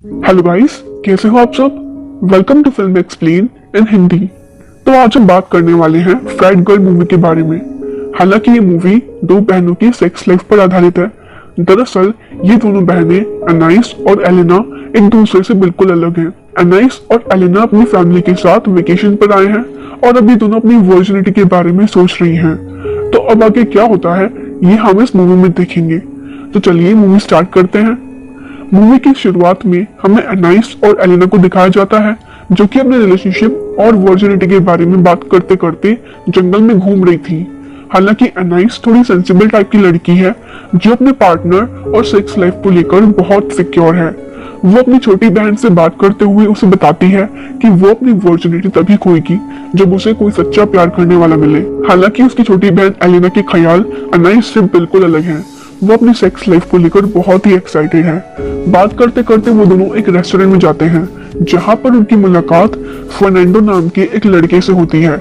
Hello guys, कैसे हो आप सब। Welcome to film explain in Hindi. तो आज हम बात करने वाले हैं फ्रैट गर्ल मूवी के बारे में। हालांकि ये मूवी दो बहनों की सेक्स लाइफ पर आधारित है। दरअसल ये दोनों बहनें अनाइस और एलेना एक दूसरे से बिल्कुल अलग हैं। अनाइस और एलेना अपनी फैमिली के साथ वेकेशन पर आए हैं और अभी दोनों अपनी वर्जिनिटी के बारे में सोच रही हैं। तो अब आगे क्या होता है ये हम इस मूवी में देखेंगे। तो चलिए मूवी स्टार्ट करते हैं। मूवी की शुरुआत में हमें अनाइस और एलेना को दिखाया जाता है जो कि अपने रिलेशनशिप और वर्जिनिटी के बारे में बात करते करते जंगल में घूम रही थी। हालांकि अनाइस थोड़ी सेंसिबल टाइप की लड़की है जो अपने पार्टनर और सेक्स लाइफ को लेकर बहुत सिक्योर है। वो अपनी छोटी बहन से बात करते हुए उसे बताती है कि वो अपनी वर्जिनिटी तभी खोएगी जब उसे कोई सच्चा प्यार करने वाला मिले। हालांकि उसकी छोटी बहन एलेना के ख्याल अनाइस से बिल्कुल अलग हैं। वो अपनी सेक्स लाइफ को लेकर बहुत ही एक्साइटेड है। बात करते करते वो दोनों एक रेस्टोरेंट में जाते हैं जहां पर उनकी मुलाकात फर्नांडो नाम के एक लड़के से होती है।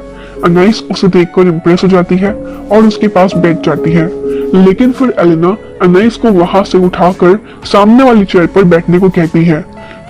अनाइस उसे देखकर इम्प्रेस हो जाती है और उसके पास बैठ जाती है, लेकिन फिर एलेना अनाइस को वहां से उठाकर सामने वाली चेयर पर बैठने को कहती है।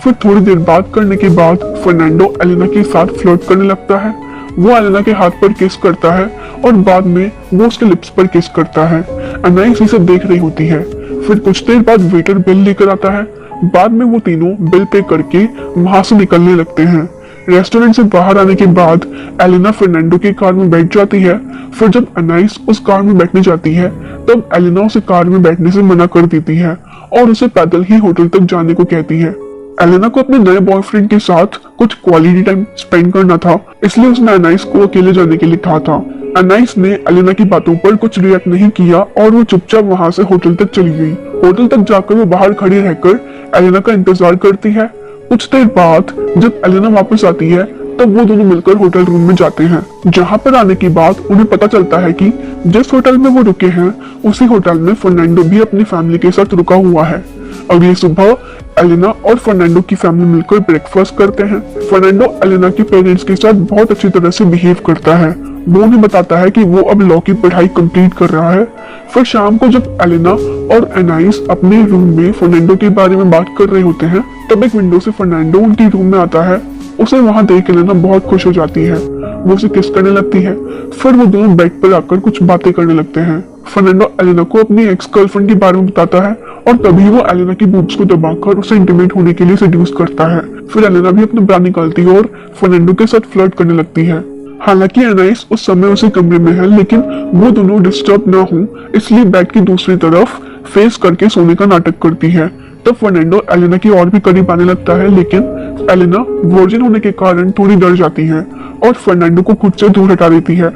फिर थोड़ी देर बात करने के बाद फर्नांडो एलेना के साथ फ्लर्ट करने लगता है। वो एलेना के हाथ पर किस करता है और बाद में वो उसके लिप्स पर किस करता है। अनाइस ये सब देख रही होती है। फिर कुछ देर बाद वेटर बिल लेकर आता है। बाद में वो तीनों बिल पे करके वहां से निकलने लगते हैं। रेस्टोरेंट से बाहर आने के बाद एलेना फर्नांडो की कार में बैठ जाती है। फिर जब अनाइस उस कार में बैठने जाती है तब एलेना उसे कार में बैठने से मना कर देती है और उसे पैदल ही होटल तक जाने को कहती है। एलेना को अपने नए बॉयफ्रेंड के साथ कुछ क्वालिटी टाइम स्पेंड करना था, इसलिए उसने अनाइस को अकेले जाने के लिए कहा था। अनाइस ने एलेना की बातों पर कुछ रिएक्ट नहीं किया और वो चुपचाप वहां से होटल तक चली गई। होटल तक जाकर वो बाहर खड़ी रहकर एलेना का इंतजार करती है। कुछ देर बाद जब एलेना वापस आती है तब वो दोनों मिलकर होटल रूम में जाते हैं, जहां पर आने के बाद उन्हें पता चलता है कि जिस होटल में वो रुके हैं उसी होटल में फर्नांडो भी अपनी फैमिली के साथ रुका हुआ है। अगली सुबह एलेना और फर्नांडो की फैमिली मिलकर ब्रेकफास्ट करते हैं। फर्नांडो एलेना के पेरेंट्स के साथ बहुत अच्छी तरह से बिहेव करता है। वो उन्हें बताता है कि वो अब लॉ की पढ़ाई कंप्लीट कर रहा है। फिर शाम को जब एलेना और एनाइस अपने रूम में फर्नांडो के बारे में बात कर रहे होते हैं तब एक विंडो से फर्नांडो उनके रूम में आता है। उसे वहां देख एलेना बहुत खुश हो जाती है। वो उसे किस करने लगती है। फिर वो दोनों बेड पर आकर कुछ बातें करने लगते हैं। फर्नांडो एलेना को अपनी एक्स गर्लफ्रेंड के बारे में बताता है और तभी वो एलेना की बूब्स को दबाकर उसे इंटीमेट होने के लिए सेड्यूस करता है। फिर एलेना भी अपने ब्रा निकालती है और फर्नांडो के साथ फ्लर्ट करने लगती है। हालांकि एनाइस उस समय उसी कमरे में है, लेकिन वो दोनों डिस्टर्ब ना हो इसलिए बेड की दूसरी तरफ फेस करके सोने का नाटक करती है। तब फर्नांडो एलेना की और भी करीब आने लगता है, लेकिन एलेना वर्जिन होने के कारण थोड़ी डर जाती है और फर्नांडो को खुद से दूर हटा देती है।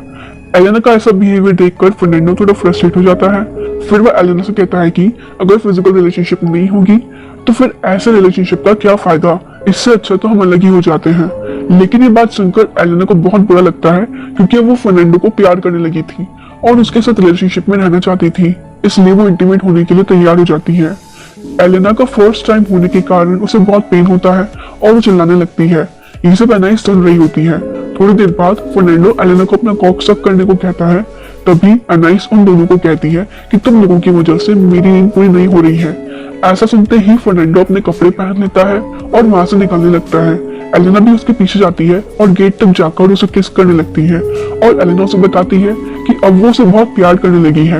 एलेना का ऐसा बिहेवियर देखकर फर्नांडो थोड़ा फ्रस्ट्रेट हो जाता है। फिर वह एलेना से कहता है कि अगर फिजिकल रिलेशनशिप नहीं होगी तो फिर ऐसे रिलेशनशिप का क्या फायदा, इससे अच्छा तो हम अलग ही हो जाते हैं। लेकिन ये बात सुनकर एलेना को बहुत बुरा लगता है क्योंकि वो फर्नांडो को प्यार करने लगी थी और उसके साथ रिलेशनशिप में रहना चाहती थी, इसलिए वो इंटीमेट होने के लिए तैयार हो जाती है। एलेना का फर्स्ट टाइम होने के कारण उसे बहुत पेन होता है और वो चिल्लाने लगती है। ये सब एनाइस सुन रही होती है। थोड़ी देर बाद फर्नांडो एलेना को अपना कॉक सक करने को कहता है। तभी एनाइस उन दोनों को कहती है कि तुम लोगों की वजह से मेरी नींद पूरी नहीं हो रही है। ऐसा सुनते ही फर्नांडो अपने कपड़े पहन लेता है और वहां से निकलने लगता है। एलेना भी उसके पीछे जाती है और गेट तक जाकर उसे किस करने लगती है और एलेना उसे बताती है कि अब वो उसे बहुत प्यार करने लगी है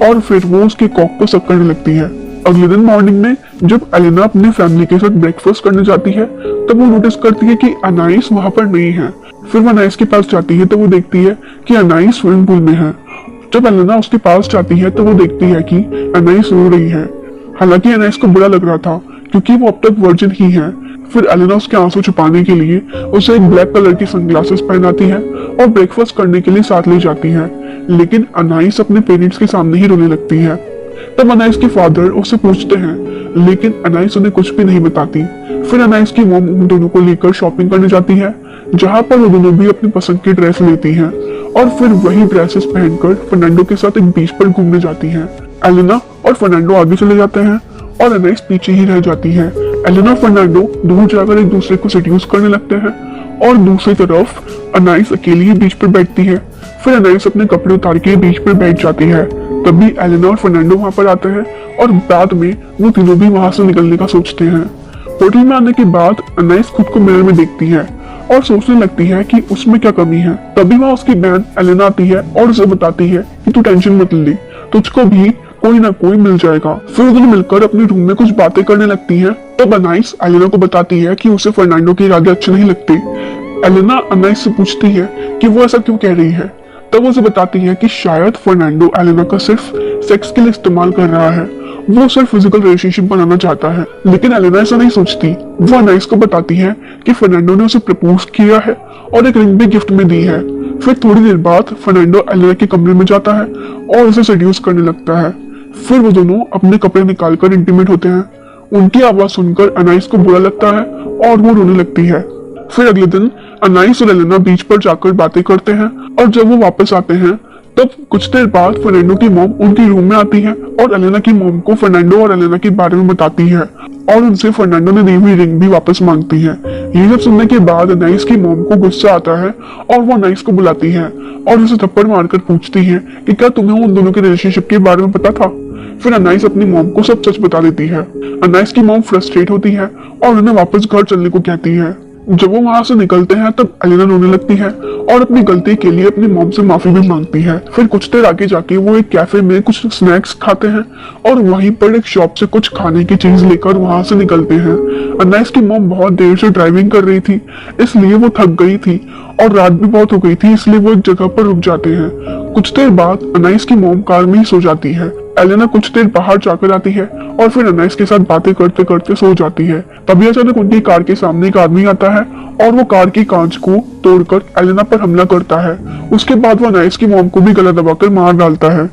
और फिर वो उसके कॉक को सक करने लगती है। अगले दिन मॉर्निंग में जब एलेना अपनी फैमिली के साथ ब्रेकफास्ट करने जाती है तब वो नोटिस करती है कि अनाइस वहां पर नहीं है। फिर वो अनाइस के पास जाती है तो वो देखती है कि अनाइस स्विमिंग पूल में है। जब एलेना उसके पास जाती है तो वो देखती है कि अनाइस रो रही है। हालांकि अनाइस को बुरा लग रहा था क्योंकि वो अब तक वर्जिन ही है। फिर एलेना उसके आंसू छुपाने के लिए उसे एक ब्लैक कलर की सनग्लासेस पहनाती है और ब्रेकफास्ट करने के लिए साथ ले जाती है, लेकिन अनाइस अपने पेरेंट्स के सामने ही रोने लगती है। तब अनाइस के फादर उससे पूछते हैं, लेकिन अनाइस उन्हें कुछ भी नहीं बताती। फिर अनाइस की मॉम उन दोनों को लेकर शॉपिंग करने जाती है, जहां पर वो दोनों भी अपनी पसंद की ड्रेस लेती हैं और फिर वही ड्रेसेस पहनकर फर्नांडो के साथ एक बीच पर घूमने जाती हैं। एलेना और फर्नांडो आगे चले जाते हैं और अनाइस पीछे ही रह जाती है। एलेना और फर्नांडो दूर जाकर एक दूसरे को सेड्यूस करने लगते हैं और दूसरी तरफ अनाइस अकेली ही बीच पर बैठती है। फिर अनाइस अपने कपड़े उतार के बीच पर बैठ जाती है। तभी एलेना और फर्नांडो वहां पर आते हैं और बाद में वो तीनों भी वहां से निकलने का सोचते हैं। होटल में आने के बाद अनाइस खुद को मिरर में देखती है और सोचने लगती है कि उसमें क्या कमी है। तभी वहाँ उसकी बहन एलेना आती है और उसे बताती है कि तू टेंशन मत ले, तुझको भी कोई ना कोई मिल जाएगा। फिर दोनों मिलकर अपने रूम में कुछ बातें करने लगती हैं। तब अनाइस एलेना को बताती है कि उसे फर्नांडो के इरादे अच्छे नहीं लगते। एलेना अनाइस से पूछती है कि वो ऐसा क्यों कह रही है। तब उसे बताती है कि शायद फर्नांडो एलेना का सिर्फ सेक्स के लिए इस्तेमाल कर रहा है, वो सिर्फ फिजिकल रिलेशनशिप बनाना चाहता है। लेकिन एलेना ऐसा नहीं सोचती। वो अनाइस को बताती है कि फर्नांडो ने उसे प्रपोज किया है और एक रिंग भी गिफ्ट में दी है। फिर थोड़ी देर बाद फर्नांडो एलेना के कमरे में जाता है और उसे सेड्यूस करने लगता है। फिर वो दोनों अपने कपड़े निकालकर इंटीमेट होते हैं। उनकी आवाज सुनकर अनाइस को बुरा लगता है और वो रोने लगती है। फिर अगले दिन अनाइस और एलेना बीच पर जाकर बातें करते हैं और जब वो वापस आते हैं तब कुछ देर बाद फर्नांडो की मॉम उनकी रूम में आती है और एलेना की मॉम को फर्नांडो और एलेना के बारे में बताती है और उनसे फर्नांडो ने दी हुई रिंग भी वापस मांगती है। ये सब सुनने के बाद अनाइस की मॉम को गुस्सा आता है और वो अनाइस को बुलाती है और उसे थप्पड़ मारकर पूछती है कि क्या तुम्हें उन दोनों के रिलेशनशिप के बारे में पता था। फिर अनाइस अपनी मॉम को सब सच बता देती है। अनाइस की मॉम फ्रस्ट्रेट होती है और उन्हें वापस घर चलने को कहती है। जब वो वहां से निकलते हैं तब एलेना रोने लगती है और अपनी गलती के लिए अपनी मॉम से माफी भी मांगती है। फिर कुछ देर आगे जाके वो एक कैफे में कुछ स्नैक्स खाते हैं और वहीं पर एक शॉप से कुछ खाने की चीज लेकर वहां से निकलते हैं। अनाइस की मॉम बहुत देर से ड्राइविंग कर रही थी, इसलिए वो थक गई थी और रात भी बहुत हो गई थी, इसलिए वो एक जगह पर रुक जाते हैं। कुछ देर बाद अनाइस की मॉम कार में ही सो जाती है। एलेना कुछ देर बाहर जाकर आती है और फिर अनाइस के साथ बातें करते करते सो जाती है। तभी अचानक उनकी कार के सामने एक आदमी आता है और वो कार की कांच को तोड़कर एलेना पर हमला करता है। उसके बाद वो अनाइस की मॉम को भी गला दबाकर मार डालता है।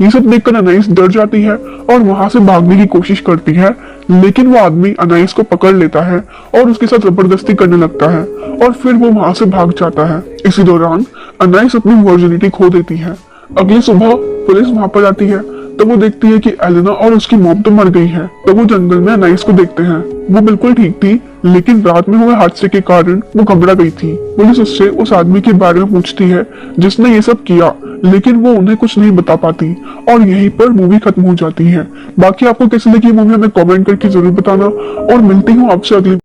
ये सब देखकर अनाइस डर जाती है और वहां से भागने की कोशिश करती है, लेकिन वो आदमी अनाइस को पकड़ लेता है और उसके साथ जबरदस्ती करने लगता है और फिर वो वहां से भाग जाता है। इसी दौरान अनाइस अपनी वर्जिनिटी खो देती है। अगली सुबह पुलिस वहां पर आती है तब वो देखती है कि एलेना और उसकी मॉम तो मर गई है। तब वो जंगल में अनाइस को देखते हैं। वो बिल्कुल ठीक थी, लेकिन रात में हुए हादसे के कारण वो घबरा गई थी। पुलिस उससे उस आदमी के बारे में पूछती है जिसने ये सब किया, लेकिन वो उन्हें कुछ नहीं बता पाती और यहीं पर मूवी खत्म हो जाती है। बाकी आपको कैसी लगी मूवी हमें कमेंट करके जरूर बताना और मिलती हूँ आपसे अगली